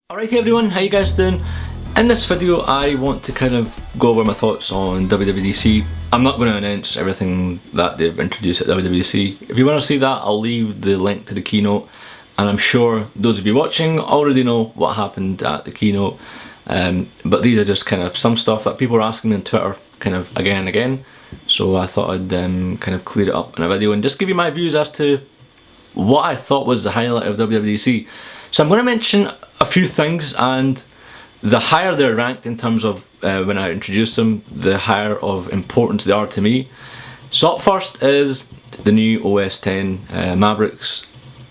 Alrighty everyone, how you guys doing? In this video I want to kind of go over my thoughts on WWDC. I'm not going to announce everything that they've introduced at WWDC. If you want to see that, I'll leave the link to the keynote, and I'm sure those of you watching already know what happened at the keynote, but these are just kind of some stuff that people are asking me on Twitter kind of again and again, so I thought I'd kind of clear it up in a video and just give you my views as to what I thought was the highlight of WWDC. So I'm going to mention a few things, and the higher they're ranked in terms of when I introduce them, the higher of importance they are to me. So up first is the new OS X Mavericks.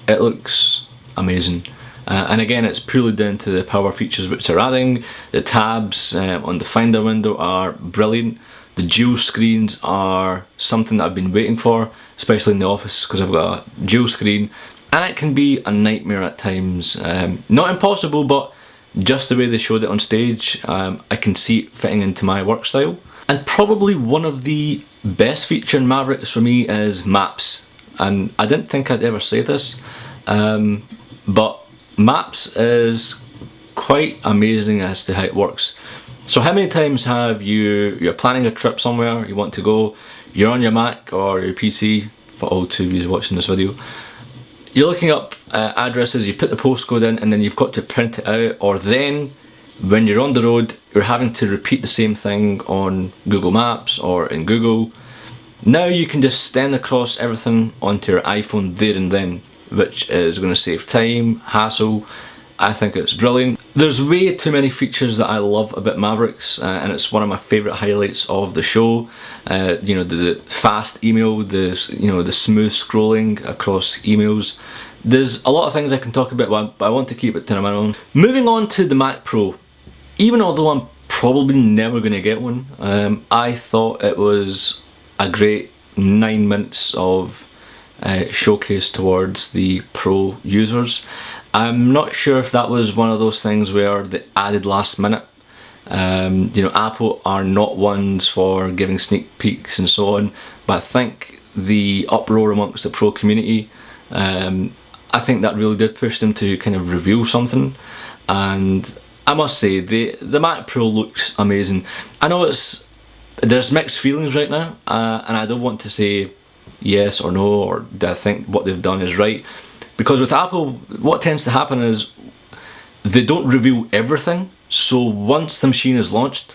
It looks amazing, and again it's purely down to the power features which they're adding. The tabs on the Finder window are brilliant. The dual screens are something that I've been waiting for, especially in the office, because I've got a dual screen. And it can be a nightmare at times. Not impossible, but just the way they showed it on stage, I can see it fitting into my work style. And probably one of the best feature in Mavericks for me is Maps. And I didn't think I'd ever say this, but Maps is quite amazing as to how it works. So how many times have you're planning a trip somewhere, you want to go, you're on your Mac or your PC, for all two of you watching this video, you're looking up addresses, you put the postcode in, and then you've got to print it out, or then when you're on the road you're having to repeat the same thing on Google Maps or in Google. Now you can just send across everything onto your iPhone there and then, which is going to save time, hassle. I think it's brilliant. There's way too many features that I love about Mavericks, and it's one of my favourite highlights of the show. You know, the fast email, the smooth scrolling across emails. There's a lot of things I can talk about, but I want to keep it to a minimum. Moving on to the Mac Pro. Even although I'm probably never going to get one, I thought it was a great 9 minutes of showcase towards the Pro users. I'm not sure if that was one of those things where they added last minute. You know, Apple are not ones for giving sneak peeks and so on, but I think the uproar amongst the Pro community, I think that really did push them to kind of reveal something. And I must say, the Mac Pro looks amazing. I know there's mixed feelings right now, and I don't want to say yes or no, or do I think what they've done is right. Because with Apple, what tends to happen is they don't reveal everything. So once the machine is launched,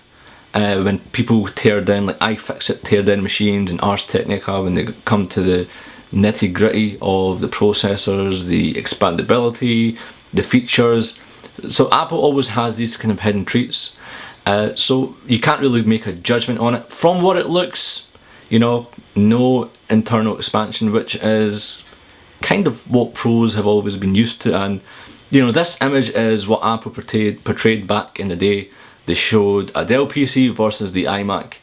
when people tear down, like iFixit tear down machines and Ars Technica, when they come to the nitty gritty of the processors, the expandability, the features. So Apple always has these kind of hidden treats. So you can't really make a judgment on it. From what it looks, you know, no internal expansion, which is kind of what pros have always been used to. And you know, this image is what Apple portrayed back in the day. They showed a Dell PC versus the iMac,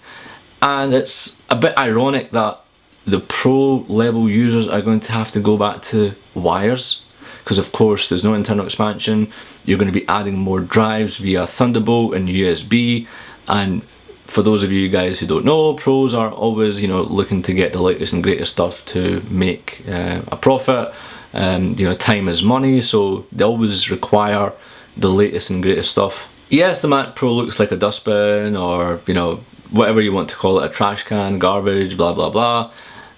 and it's a bit ironic that the pro level users are going to have to go back to wires, because of course there's no internal expansion. You're going to be adding more drives via Thunderbolt and USB, and for those of you guys who don't know, pros are always, you know, looking to get the latest and greatest stuff to make a profit. You know, time is money, so they always require the latest and greatest stuff. Yes, the Mac Pro looks like a dustbin, or you know, whatever you want to call it, a trash can, garbage, blah blah blah.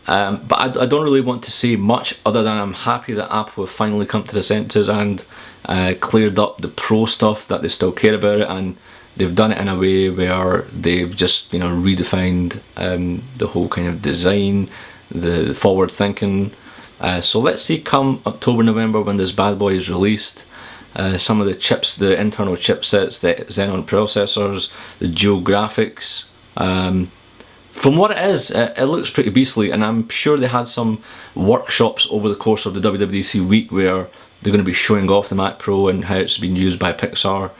But I don't really want to say much other than I'm happy that Apple have finally come to the senses and cleared up the pro stuff that they still care about it, and they've done it in a way where they've just, you know, redefined the whole kind of design, the forward thinking. So let's see come October, November, when this bad boy is released, some of the chips, the internal chipsets, the Xenon processors, the dual graphics. From what it is, it looks pretty beastly, and I'm sure they had some workshops over the course of the WWDC week where they're going to be showing off the Mac Pro and how it's been used by Pixar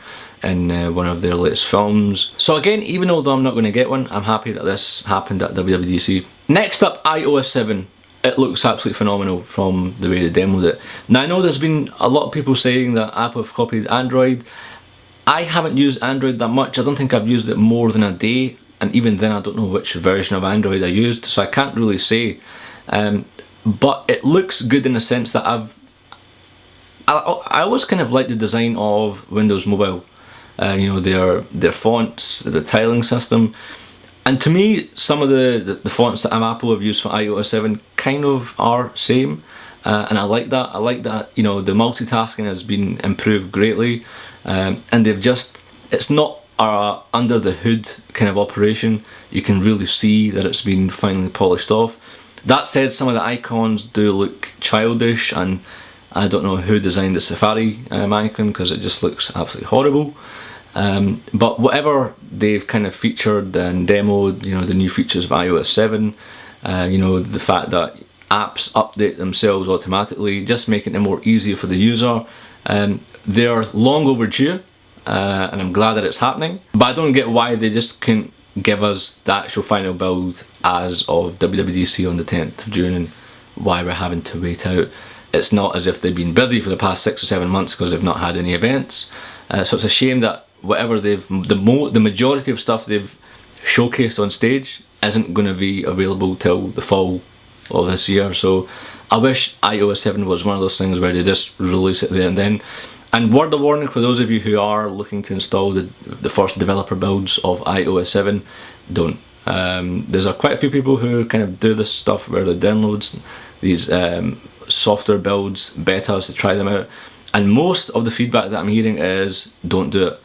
in one of their latest films. So again, even though I'm not going to get one, I'm happy that this happened at WWDC. Next up, iOS 7. It looks absolutely phenomenal from the way they demoed it. Now I know there's been a lot of people saying that Apple have copied Android. I haven't used Android that much. I don't think I've used it more than a day, and even then I don't know which version of Android I used, so I can't really say. But it looks good in the sense that I always kind of like the design of Windows Mobile. You know, their fonts, the tiling system. And to me, some of the fonts that Apple have used for iOS 7 kind of are same. And I like that. I like that, you know, the multitasking has been improved greatly. And they've just, it's not under the hood kind of operation. You can really see that it's been finally polished off. That said, some of the icons do look childish, and I don't know who designed the Safari icon, because it just looks absolutely horrible. But whatever they've kind of featured and demoed, you know, the new features of iOS 7, you know, the fact that apps update themselves automatically, just making it more easier for the user. They're long overdue, and I'm glad that it's happening. But I don't get why they just couldn't give us the actual final build as of WWDC on the 10th of June, and why we're having to wait out. It's not as if they've been busy for the past 6 or 7 months because they've not had any events. So it's a shame that whatever the majority of stuff they've showcased on stage isn't going to be available till the fall of this year. So I wish iOS 7 was one of those things where they just release it there and then. And word of warning for those of you who are looking to install the first developer builds of iOS 7, don't. There's quite a few people who kind of do this stuff where they download these software builds, betas, to try them out. And most of the feedback that I'm hearing is don't do it.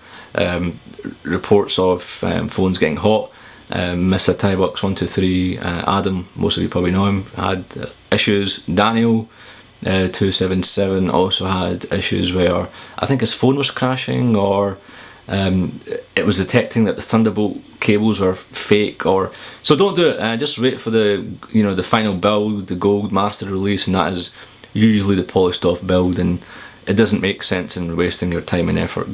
Reports of phones getting hot. Mr. Tybucks123, Adam, most of you probably know him, had issues. Daniel 277 also had issues where I think his phone was crashing, or it was detecting that the Thunderbolt cables were fake. Or so don't do it. Just wait for the final build, the gold master release, and that is usually the polished off build. And it doesn't make sense in wasting your time and effort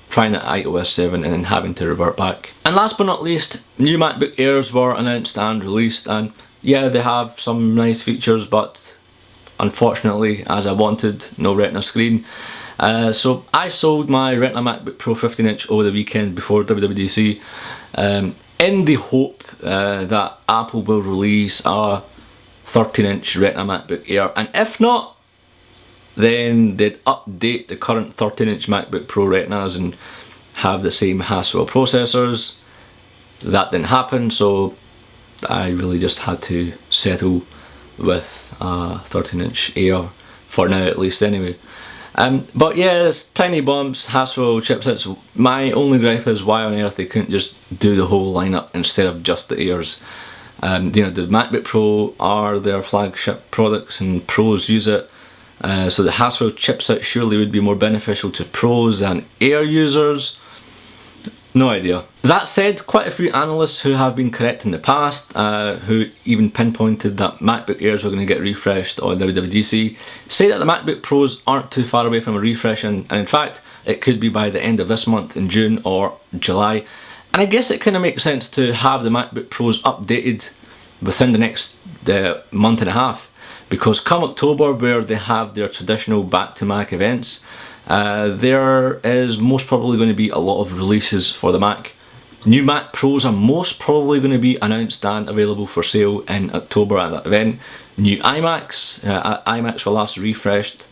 trying at iOS 7 and then having to revert back. And last but not least, new MacBook Airs were announced and released, and yeah, they have some nice features, but unfortunately, as I wanted, no Retina screen. So I sold my Retina MacBook Pro 15-inch over the weekend before WWDC, in the hope that Apple will release a 13-inch Retina MacBook Air, and if not, then they'd update the current 13-inch MacBook Pro Retinas and have the same Haswell processors. That didn't happen, so I really just had to settle with a 13-inch Air for now, at least anyway. But yeah, it's tiny bumps, Haswell chipsets. My only gripe is why on earth they couldn't just do the whole lineup instead of just the Airs. You know, the MacBook Pro are their flagship products and pros use it. So the Haswell chipset surely would be more beneficial to pros than Air users. No idea. That said, quite a few analysts who have been correct in the past, who even pinpointed that MacBook Airs were going to get refreshed on WWDC, say that the MacBook Pros aren't too far away from a refresh, and in fact it could be by the end of this month in June or July. And I guess it kind of makes sense to have the MacBook Pros updated within the next month and a half. Because come October, where they have their traditional Back to Mac events, there is most probably going to be a lot of releases for the Mac. New Mac Pros are most probably going to be announced and available for sale in October at that event. New iMacs, iMacs were last refreshed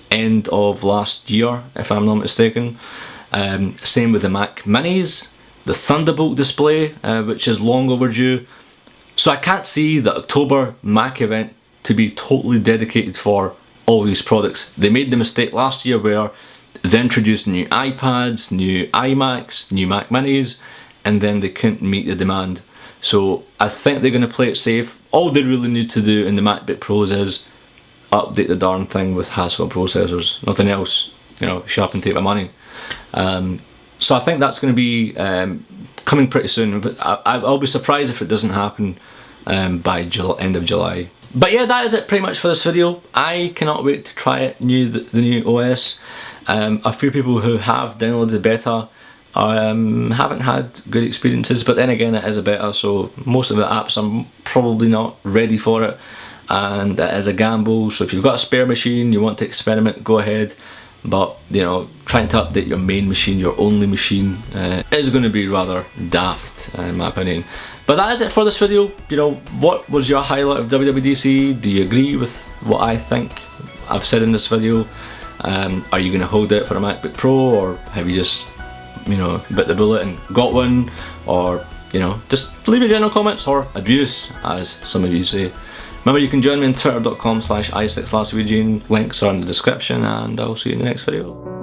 end of last year, if I'm not mistaken. Same with the Mac Minis, the Thunderbolt display, which is long overdue. So I can't see the October Mac event to be totally dedicated for all these products. They made the mistake last year where they introduced new iPads, new iMacs, new Mac Minis, and then they couldn't meet the demand. So I think they're going to play it safe. All they really need to do in the MacBook Pros is update the darn thing with Haswell processors. Nothing else, you know, shop and take my money. So I think that's going to be coming pretty soon, but I'll be surprised if it doesn't happen by end of July. But yeah, that is it pretty much for this video. I cannot wait to try it, the new OS. A few people who have downloaded the beta haven't had good experiences, but then again it is a beta, so most of the apps I'm probably not ready for it, and it is a gamble. So if you've got a spare machine, you want to experiment, go ahead. But you know, trying to update your main machine, your only machine, is going to be rather daft in my opinion. But that is it for this video. You know, what was your highlight of WWDC? Do you agree with what I think I've said in this video? Are you going to hold out for a MacBook Pro, or have you just, you know, bit the bullet and got one? Or, you know, just leave your general comments, or abuse, as some of you say. Remember, you can join me on twitter.com/i6lastweekend. Links are in the description, and I'll see you in the next video.